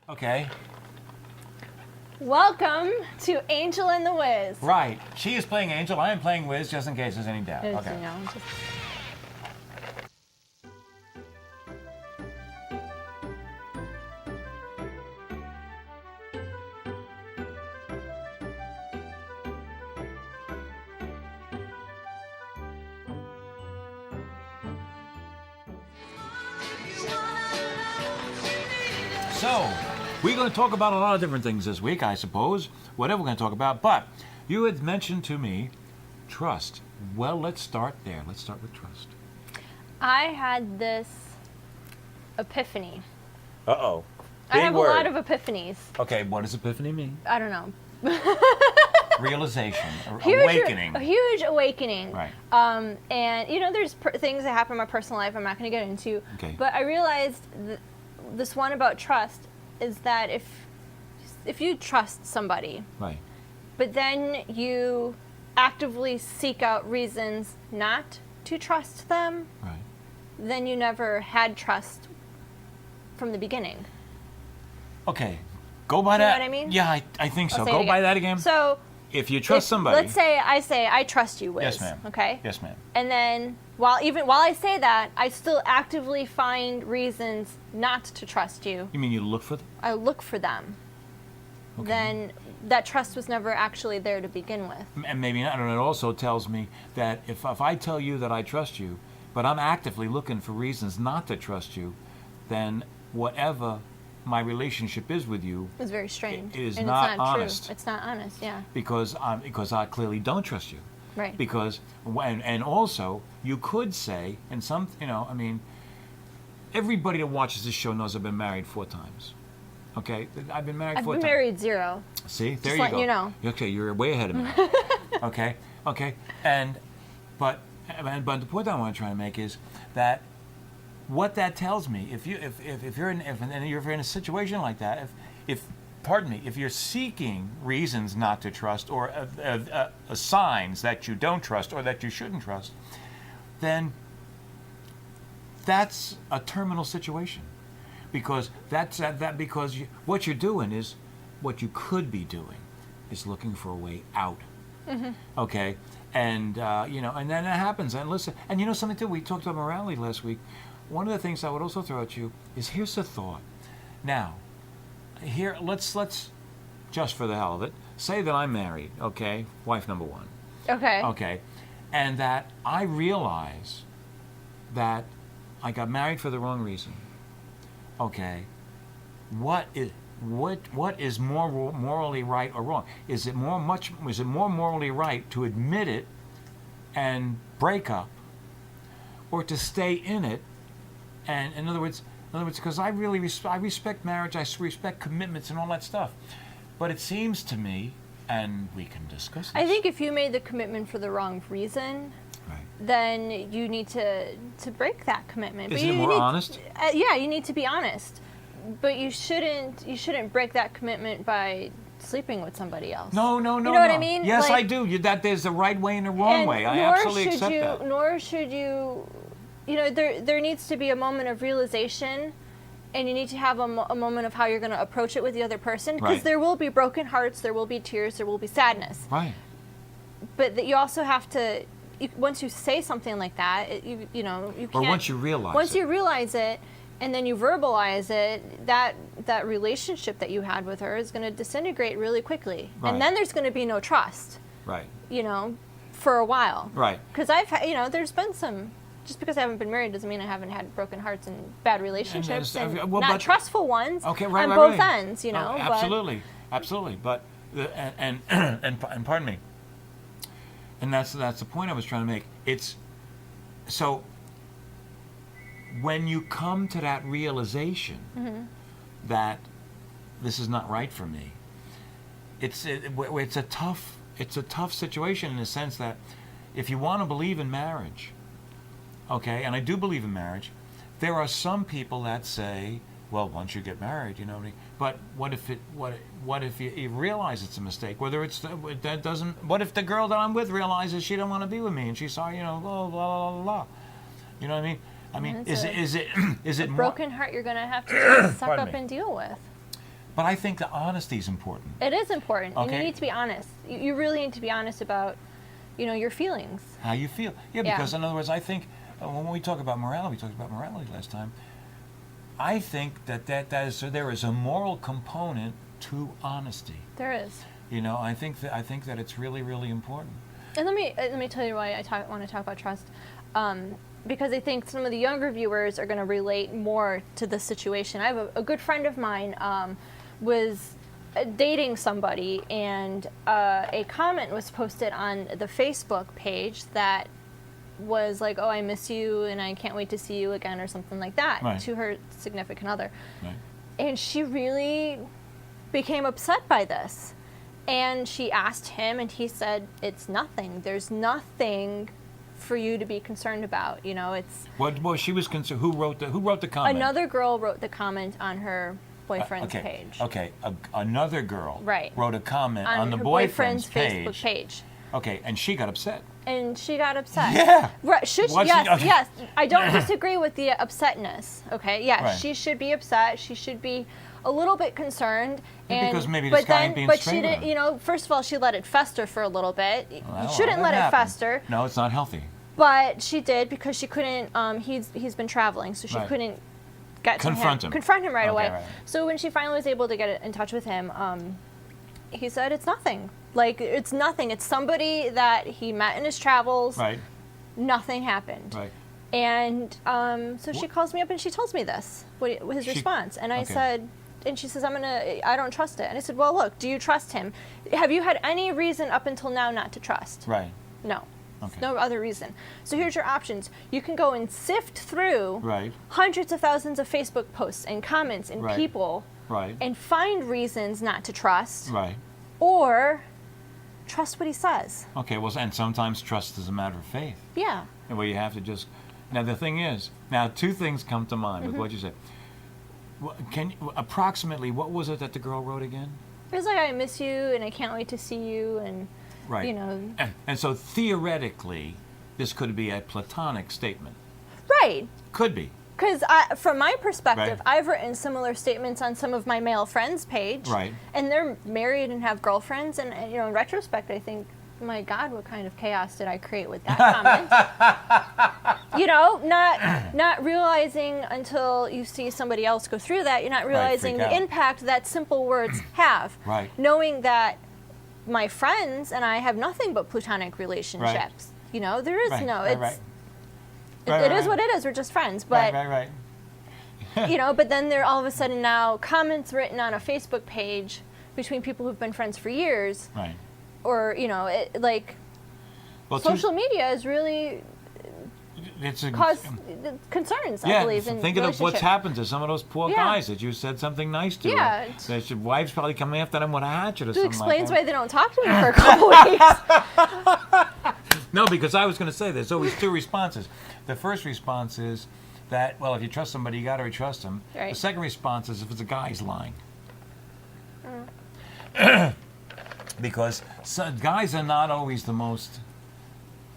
Okay. Welcome to Angel and the Wiz. Right. She is playing Angel. I am playing Wiz, just in case there's any doubt. It's, Okay. you know, just- So, we're going to talk about a lot of different things this week, I suppose. Whatever we're going to talk about. But you had mentioned to me trust. Well, let's start there. Let's start with trust. I had this epiphany. Uh-oh. I have a lot of epiphanies. Okay, what does epiphany mean? I don't know. Realization. Awakening. A huge awakening. Right. And, you know, there's things that happen in my personal life I'm not going to get into. Okay. But I realized this one about trust is that if you trust somebody, Right. but then you actively seek out reasons not to trust them, Right. then you never had trust from the beginning. Okay. Go by Do you know that. what I mean? Yeah, I think so. I'll say Go it by again. that again. So if you trust somebody. let's say I trust you, Wiz. Yes, ma'am. Okay. Yes, ma'am. And then while I say that, I still actively find reasons not to trust you. You mean you look for them? I look for them. Okay. Then that trust was never actually there to begin with. And maybe not. And it also tells me that if I tell you that I trust you, but I'm actively looking for reasons not to trust you, then whatever my relationship is with you, It's very strange. It is and not it's not honest. True. It's not honest, yeah. because I clearly don't trust you. Right. Because and also you could say, and some, I mean, everybody that watches this show knows I've been married 4 times. Okay, I've been married I've 4 been times. married 0. See, there Just you letting go. you know. Okay, you're way ahead of me. Okay, but the point I want to try to make is that what that tells me, if you're in a situation like that, if you're seeking reasons not to trust or signs that you don't trust or that you shouldn't trust, then that's a terminal situation, because what you're doing is what you could be doing is looking for a way out. Mm-hmm. Okay, and and then that happens. And listen, and you know something too. We talked about morality last week. One of the things I would also throw at you is, here's a thought. Now, here let's just for the hell of it say that I'm married. Okay, wife number 1. Okay. Okay, and that I realize that I got married for the wrong reason. Okay, what is more morally right or wrong? Is it more morally right to admit it and break up, or to stay in it? And in other words, because I really I respect marriage, I respect commitments and all that stuff, but it seems to me, and we can discuss this. I think if you made the commitment for the wrong reason, Right. then you need to break that commitment. Isn't it more honest? Yeah, you need to be honest. But you shouldn't break that commitment by sleeping with somebody else. No. You know what I mean? Yes, Like- I do. That there's the right way and the wrong way. I absolutely accept that. Nor should you. You know, there needs to be a moment of realization, and you need to have a moment of how you're going to approach it with the other person, because Right. there will be broken hearts, there will be tears, there will be sadness. Right. But that you also have to. Once you say something like that, you can't. Or once you realize Once it. you realize it, and then you verbalize it, that relationship that you had with her is going to disintegrate really quickly, Right. and then there's going to be no trust. Right. For a while. Right. Because there's been some. Just because I haven't been married doesn't mean I haven't had broken hearts and bad relationships and well, not but- trustful ones Okay, on right, both right. ends. Oh, But absolutely. But and pardon me. And that's the point I was trying to make. It's so when you come to that realization that this is not right for me, it's a tough situation, in the sense that if you want to believe in marriage, okay, and I do believe in marriage, there are some people that say, well, once you get married, but what if you realize it's a mistake? What if the girl that I'm with realizes she don't want to be with me, and she's sorry, blah blah blah blah blah. You know what I mean? Is it more? broken heart you're going to have to suck Pardon up me. and deal with. But I think the honesty is important. It is important, and you Okay. need to be honest. You really need to be honest about, your feelings. How you feel. Yeah, Yeah. because in other words, I think when we talk about morality, we talked about morality last time. I think that there is a moral component to honesty. There is. I think that it's really, really important. And let me tell you why I want to talk about trust, because I think some of the younger viewers are going to relate more to this situation. I have a good friend of mine was dating somebody, and a comment was posted on the Facebook page that was like, "Oh, I miss you, and I can't wait to see you again," or something like that, Right. to her significant other. Right. And she really became upset by this. And she asked him, and he said, "It's nothing. There's nothing for you to be concerned about. It's..." Well, she was concerned. Who wrote the comment? Another girl wrote the comment on her boyfriend's okay. page. Okay. Another girl Right. wrote a comment on the her boyfriend's Facebook page. Okay, and she got upset. And she got upset. Yeah. Right. Should Was she? yes, Okay. yes. I don't disagree with the upsetness. Okay. Yes, Right. she should be upset. She should be a little bit concerned. And Because maybe this guy ain't being but straight she with didn't. her. First of all, she let it fester for a little bit. Well, You shouldn't let that it happens. fester. No, it's not healthy. But she did, because she couldn't. He's been traveling, so she Right. couldn't get Confront to him. confront him right Okay, away. right. So when she finally was able to get in touch with him, he said it's nothing. Like, it's nothing. It's somebody that he met in his travels. Right. Nothing happened. Right. And so she calls me up and she tells me this, his response. And I okay. said, and she says, I don't trust it. And I said, well, look, do you trust him? Have you had any reason up until now not to trust? Right. No. Okay. No other reason. So here's your options. You can go and sift through Right. hundreds of thousands of Facebook posts and comments and Right. people Right. and find reasons not to trust, Right. or trust what he says. Okay. Well, and sometimes trust is a matter of faith. Yeah. And where you have to just. Now the thing is, two things come to mind with what you said. Approximately, what was it that the girl wrote again? It was like, I miss you and I can't wait to see you, and Right. And so theoretically, this could be a platonic statement. Right. Could be. Because from my perspective, Right. I've written similar statements on some of my male friends' page. Right. And they're married and have girlfriends. And, in retrospect, I think, my God, what kind of chaos did I create with that comment? Not realizing until you see somebody else go through that, you're not realizing freak the out. impact that simple words have. Right. Knowing that my friends and I have nothing but platonic relationships. There is Right. no, Right. it's, Right. it Right, is right. what it is. We're just friends. But Right. but then there all of a sudden now comments written on a Facebook page between people who've been friends for years, Right. or Well, social media has really it's caused concerns. I Yeah, believe in thinking of what's relationships. happened to some of those poor Yeah. guys that you said something nice to. Yeah, and Their wives probably coming after them with a hatchet or It something explains like why they don't talk to me for a couple weeks. that. No, because I was going to say there's always two responses. The first response is that, well, if you trust somebody, you got to trust them. Right. The second response is if it's a guy, he's lying. Because guys are not always the most.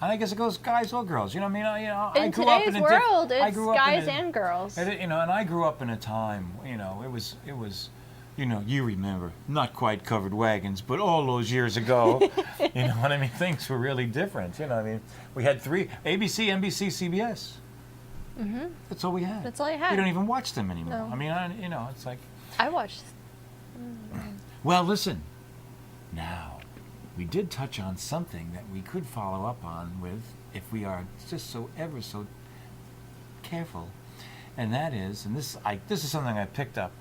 And I guess it goes guys or girls. You know what I mean? I In grew up today's in a world, I it's grew up guys in a- and girls. And I grew up in a time, it was, you remember, not quite covered wagons, but all those years ago, you know what I mean? Things were really different, We had three, ABC, NBC, CBS. Mm-hmm. That's all we had. That's all you had. We don't even watch them anymore. No. I mean, it's like, I watched. well, listen, now, we did touch on something that we could follow up on with if we are just ever so careful, and that is, and this is something I picked up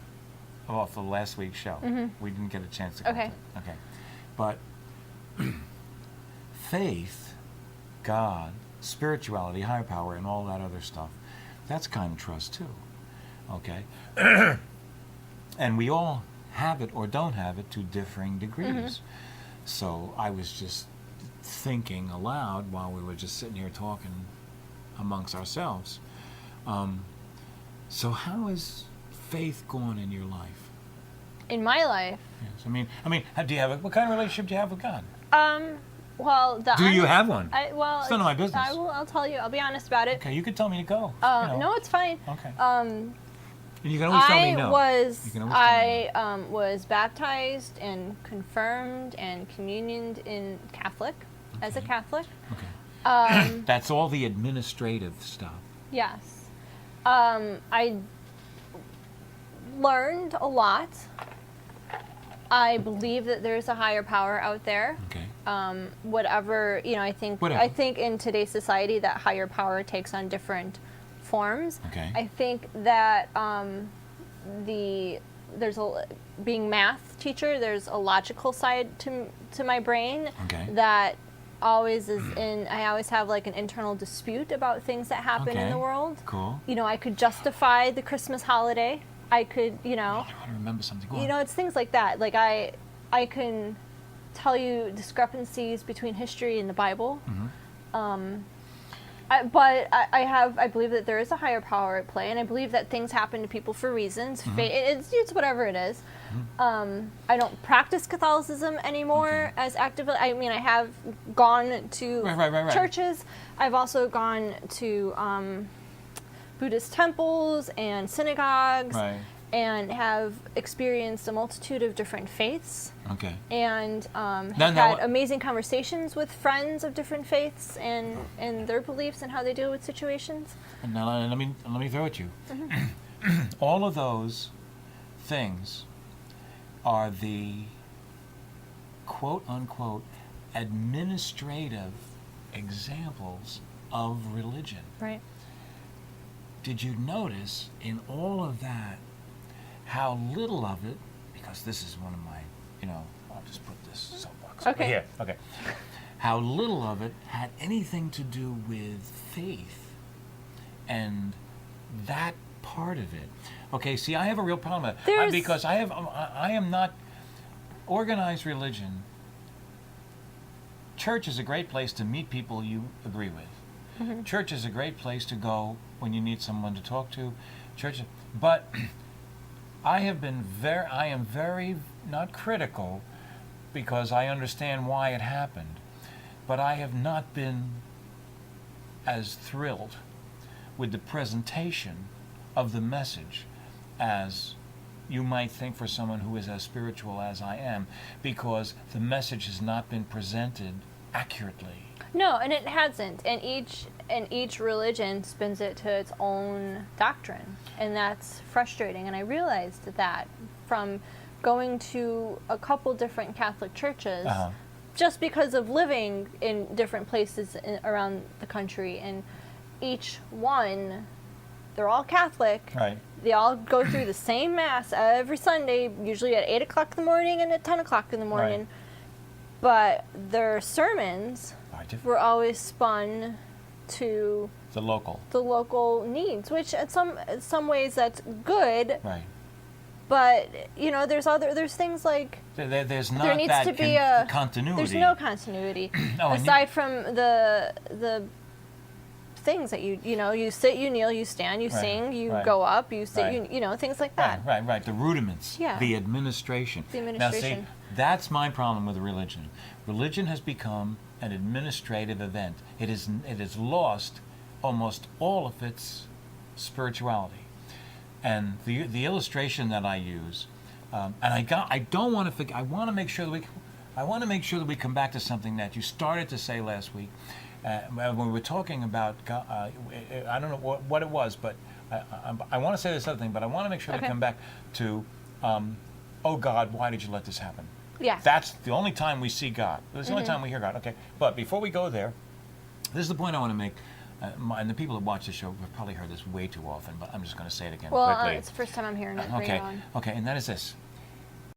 off of last week's show. Mm-hmm. We didn't get a chance to go Okay. to it. Okay. But faith, God, spirituality, higher power, and all that other stuff, that's kind of trust too. Okay? And we all have it or don't have it to differing degrees. Mm-hmm. So I was just thinking aloud while we were just sitting here talking amongst ourselves. So how has faith gone in your life? In my life, Yes. Do you have what kind of relationship do you have with God? well, Do you have one? Well, It's none of my business. I'll tell you. I'll be honest about it. Okay, you could tell me to go. No, it's fine. Okay. And you can always tell me I no. was You can always tell me no. was baptized and confirmed and communioned in Catholic as a Okay. Catholic. Okay. That's all the administrative stuff. Yes. I learned a lot. I believe that there's a higher power out there. Okay. Whatever, I think Whatever. I think in today's society that higher power takes on different forms. Okay. I think that being math teacher, there's a logical side to my brain Okay. that always is in. I always have like an internal dispute about things that happen in Okay. the world. Cool. I could justify the Christmas holiday. I could, I want to remember something. Go on. it's things like that. Like I can tell you discrepancies between history and the Bible. Mm-hmm. I believe that there is a higher power at play, and I believe that things happen to people for reasons. Mm-hmm. It's whatever it is. I don't practice Catholicism anymore as actively. I mean, I have gone to Right. churches. I've also gone to Buddhist temples and synagogues, Right. and have experienced a multitude of different faiths. Okay. And have Now- had amazing conversations with friends of different faiths and their beliefs and how they deal with situations. And now let me throw at you. Mm-hmm. All of those things are the quote unquote administrative examples of religion. Right. Did you notice in all of that how little of it, because this is one of my, I'll just put this soapbox over Okay. here. Okay. How little of it had anything to do with faith and that part of it. Okay, see, I have a real problem with it. There's- Because I am not organized religion. Church is a great place to meet people you agree with. Mm-hmm. Church is a great place to go when you need someone to talk to. Church, but I am very not critical because I understand why it happened, but I have not been as thrilled with the presentation of the message as you might think for someone who is as spiritual as I am, because the message has not been presented accurately. No, and it hasn't. And each religion spins it to its own doctrine, and that's frustrating. And I realized that from going to a couple different Catholic churches, just because of living in different places around the country, and each one, they're all Catholic. Right. They all go through the same mass every Sunday, usually at 8 o'clock in the morning and at 10 o'clock in the morning. Right. But their sermons Are different. were always spun to The local. the local needs, which at some ways that's good. Right. But there's things like There's not there needs that to be continuity. There's no continuity No, and aside from the things that you sit, you kneel, you stand, you Right, you sing, you right, go up, you sit, right. things like that. Right. The rudiments. Yeah. The administration. The Now, administration. see, that's my problem with religion. Religion has become an administrative event. It has lost almost all of its spirituality. And the illustration that I use, and I don't want to forget. I want to make sure that we come back to something that you started to say last week. When we were talking about God, I don't know what it was, but I want to say this other thing, but I want to make sure Okay. we come back to, oh God, why did you let this happen? Yeah. That's the only time we see God. That's the only time we hear God. Okay, but before we go there, this is the point I want to make. And the people that watch the show have probably heard this way too often, but I'm just going to say it again Well, quickly. it's the first time I'm hearing it. Bring Okay, it on. okay, and that is this.